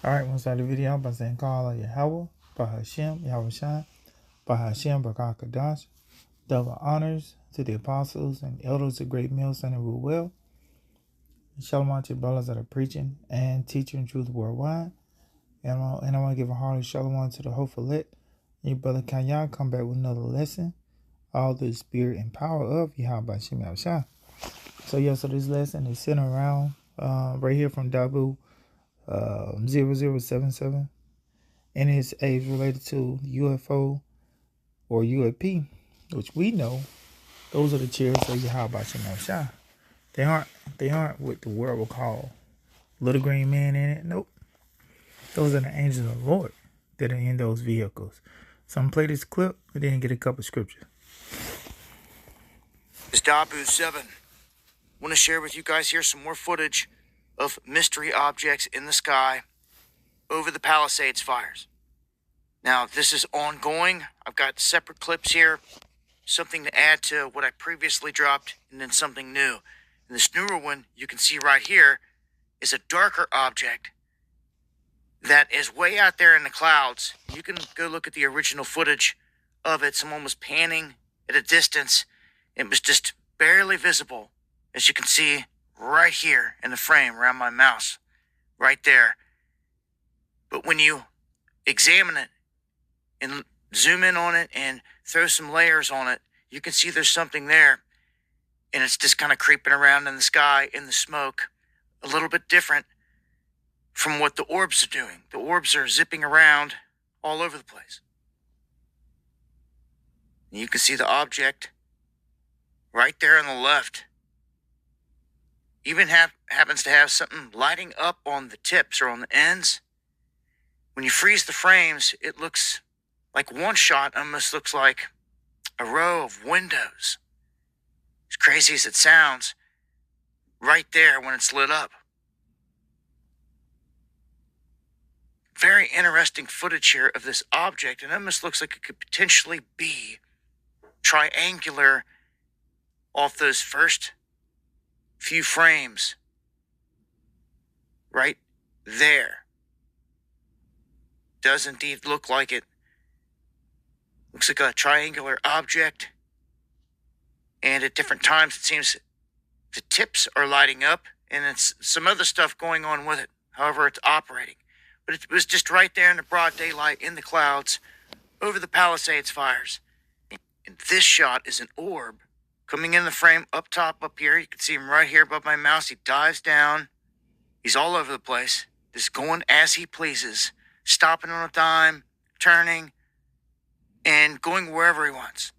Alright, we'll start the video by saying Kala Yahweh, Bahashem, Yahweh Shai, Bahashem, Barakadash. Double honors to the apostles and elders of Great Millstone and rule well. Shalom to brothers that are preaching and teaching truth worldwide. And I want to give a hearty shalom to the hopeful elect. Your brother Kanya come back with another lesson. All the spirit and power of Yahweh Shem Yahweh Shai. So this lesson is centered around right here from Dabu 0077. And it's age related to UFO or UAP, which we know those are the chariots of Yahweh Shem Yahweh Shai. They aren't what the world will call little green man in it. Nope. Those are the angels of the Lord that are in those vehicles. So I'm gonna play this clip and then get a couple scriptures. It's Dabu 7. I want to share with you guys here some more footage of mystery objects in the sky over the Palisades fires. Now, this is ongoing. I've got separate clips here, something to add to what I previously dropped, and then something new. And this newer one you can see right here is a darker object that is way out there in the clouds. You can go look at the original footage of it. Someone was panning at a distance. It was just barely visible, as you can see right here in the frame around my mouse, right there. But when you examine it and zoom in on it and throw some layers on it, you can see there's something there. And it's just kind of creeping around in the sky, in the smoke, a little bit different from what the orbs are doing. The orbs are zipping around all over the place. And you can see the object right there on the left. Even happens to have something lighting up on the tips or on the ends. When you freeze the frames, it looks like one shot almost looks like a row of windows. As crazy as it sounds, right there when it's lit up. Very interesting footage here of this object. It almost looks like it could potentially be triangular off those first few frames. Right there. Does indeed look like it. Looks like a triangular object. And at different times, it seems the tips are lighting up, and it's some other stuff going on with it. However, it's operating. But it was just right there in the broad daylight, in the clouds, over the Palisades fires. And this shot is an orb coming in the frame up top, up here. You can see him right here above my mouse. He dives down. He's all over the place. Just going as he pleases. Stopping on a dime, turning, and going wherever he wants.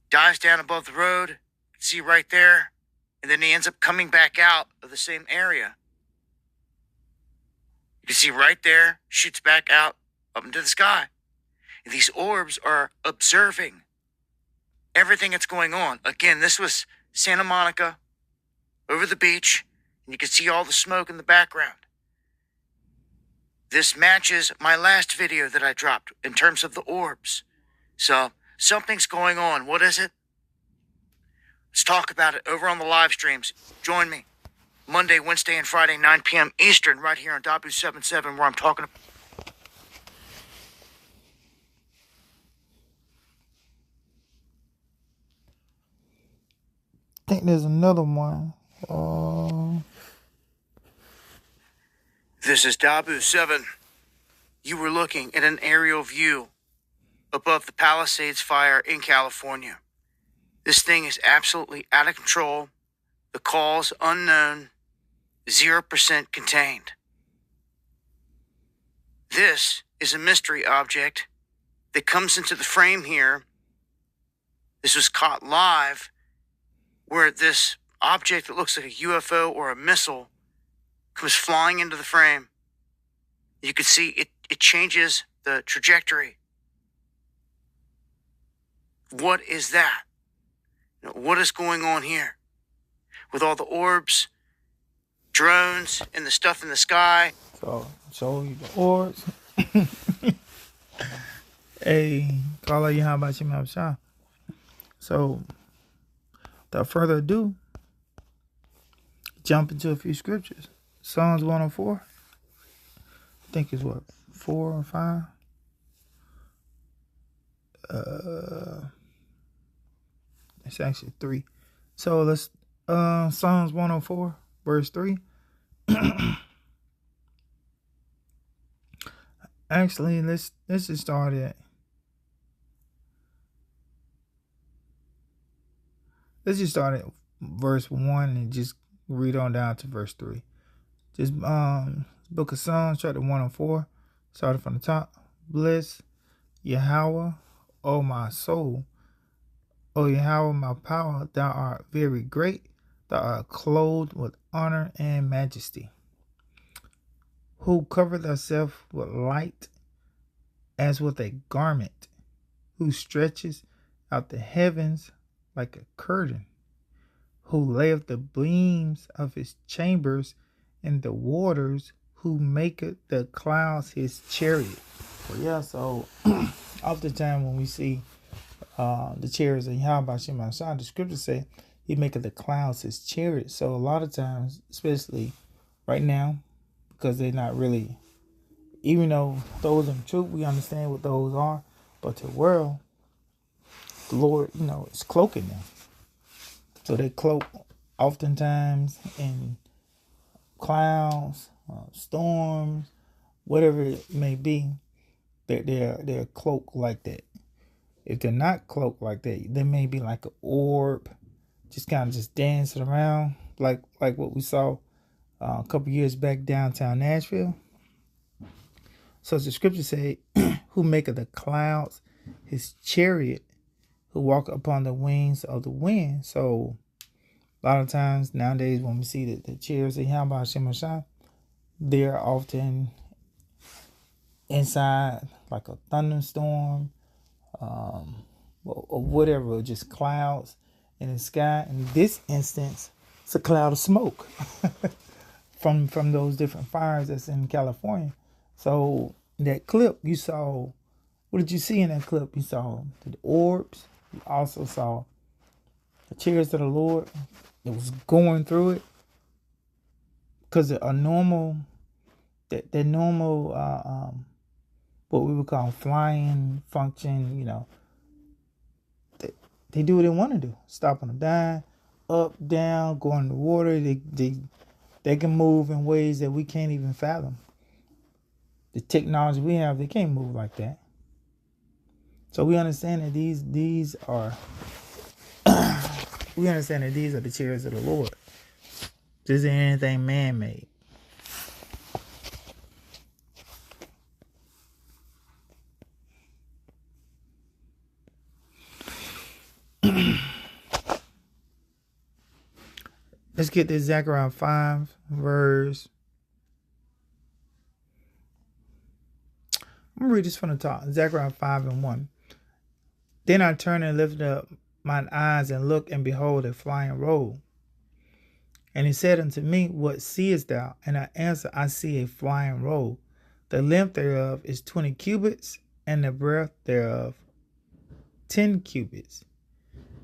Dives down above the road, you can see right there, and then he ends up coming back out of the same area. You can see right there, shoots back out up into the sky. And these orbs are observing everything that's going on. Again, this was Santa Monica, over the beach, and you can see all the smoke in the background. This matches my last video that I dropped in terms of the orbs. So, something's going on. What is it? Let's talk about it over on the live streams. Join me Monday, Wednesday, and Friday, 9 p.m. Eastern, right here on W77, where I'm talking about. I think there's another one. This is Dabu 7. You were looking at an aerial view above the Palisades fire in California. This thing is absolutely out of control. The cause unknown, 0% contained. This is a mystery object that comes into the frame here. This was caught live, where this object that looks like a UFO or a missile comes flying into the frame. You can see it changes the trajectory. What is that? What is going on here? With all the orbs, drones, and the stuff in the sky. So, show you the orbs. Hey, call you how about you, Shah. So, without further ado, jump into a few scriptures. Psalms 104. I think it's what, 4 or 5. It's actually 3. So let's Psalms 104 verse 3. Actually, let's just start at verse 1 and just read on down to verse 3. Just Book of Psalms, chapter 104, starting from the top. Bless Yahweh, O my soul. O Yahweh, my power, thou art very great. Thou art clothed with honor and majesty. Who covered thyself with light as with a garment, who stretches out the heavens like a curtain, who layeth the beams of his chambers in the waters, who maketh the clouds his chariot. Well, yeah, so oftentimes when we see the chariots of Yahweh Shemashah, the scriptures say he maketh the clouds his chariot. So a lot of times, especially right now, because they're not really, even though those in truth, we understand what those are, but to the world, the Lord, is cloaking them. So they cloak oftentimes in clouds, storms, whatever it may be. They're cloaked like that. If they're not cloaked like that, they may be like an orb, just kind of just dancing around, like what we saw a couple years back downtown Nashville. So the scripture say, who maketh the clouds his chariot, who walk upon the wings of the wind. So a lot of times nowadays when we see the chariots of Yahweh Shemashah, they're often inside like a thunderstorm, or whatever, just clouds in the sky. In this instance, it's a cloud of smoke from those different fires that's in California. So that clip you saw, what did you see in that clip? You saw the orbs. You also saw the chariots of the Lord. It was going through it because a normal, that normal, what we would call flying function, they do what they want to do. Stop on a dime, up, down, go in the water. They can move in ways that we can't even fathom. The technology we have, they can't move like that. So we understand that these are the chariots of the Lord. This isn't anything man-made. Let's get this Zechariah 5 verse. I'm going to read this from the top. Zechariah 5 and 1. Then I turned and lifted up mine eyes and looked, and behold, a flying roll. And he said unto me, what seest thou? And I answered, I see a flying roll. The length thereof is 20 cubits, and the breadth thereof 10 cubits.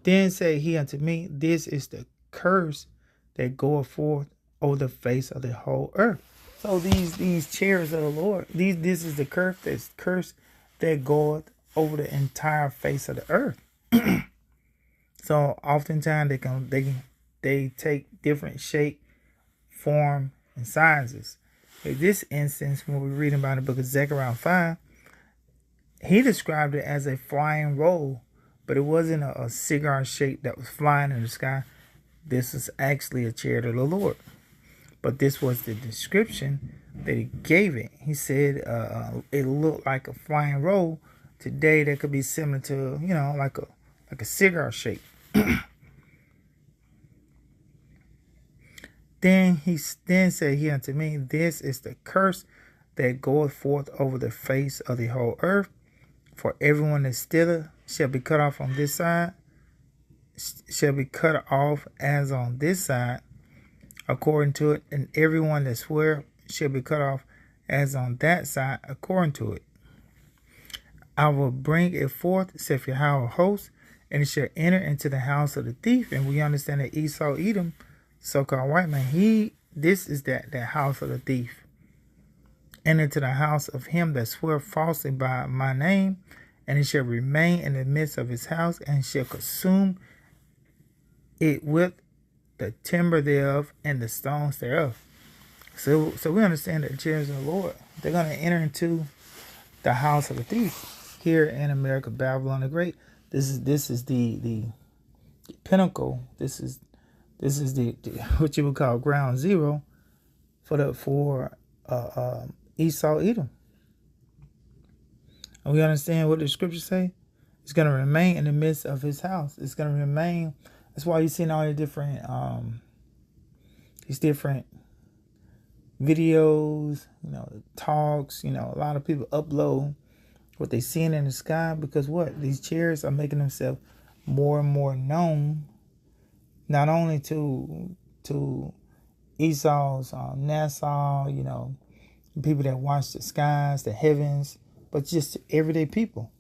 Then said he unto me, this is the curse that goeth forth over the face of the whole earth. So these chariots of the Lord, this is the curse that goeth over the entire face of the earth. So oftentimes they take different shape, form, and sizes. In this instance, when we're reading about the book of Zechariah 5, he described it as a flying roll, but it wasn't a cigar shape that was flying in the sky. This is actually a chariot of the Lord. But this was the description that he gave it. He said it looked like a flying roll. Today that could be similar to, like a cigar shape. Then said he unto me, this is the curse that goeth forth over the face of the whole earth. For everyone that stealeth shall be cut off on this side, shall be cut off as on this side, according to it, and everyone that swear shall be cut off as on that side, according to it. I will bring it forth, saith Yahweh host, and it shall enter into the house of the thief. And we understand that Esau, Edom, so-called white man, this is that house of the thief. and into the house of him that swore falsely by my name, and he shall remain in the midst of his house, and shall consume it with the timber thereof and the stones thereof. So we understand that the chariots of the Lord, they're going to enter into the house of the thief here in America, Babylon the Great. This is the pinnacle. This is the what you would call ground zero for Esau, Edom. And we understand what the scriptures say. It's going to remain in the midst of his house. It's going to remain. That's why you're seeing all the different these different videos, talks. A lot of people upload what they seeing in the sky, because what these chariots are making themselves more and more known, not only to Esau's Nassau, people that watch the skies, the heavens, but just to everyday people,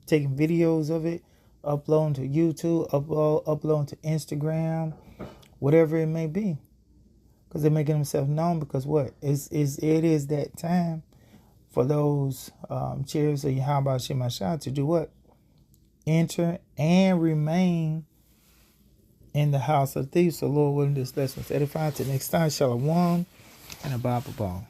taking videos of it, uploading to YouTube, uploading to Instagram, whatever it may be, because they're making themselves known. Because it is that time for those chariots of Yahweh Shemashah to do what? Enter and remain in the house of thieves. So Lord willing, this lesson was edified. Till next time, Shalom and a Bible ball.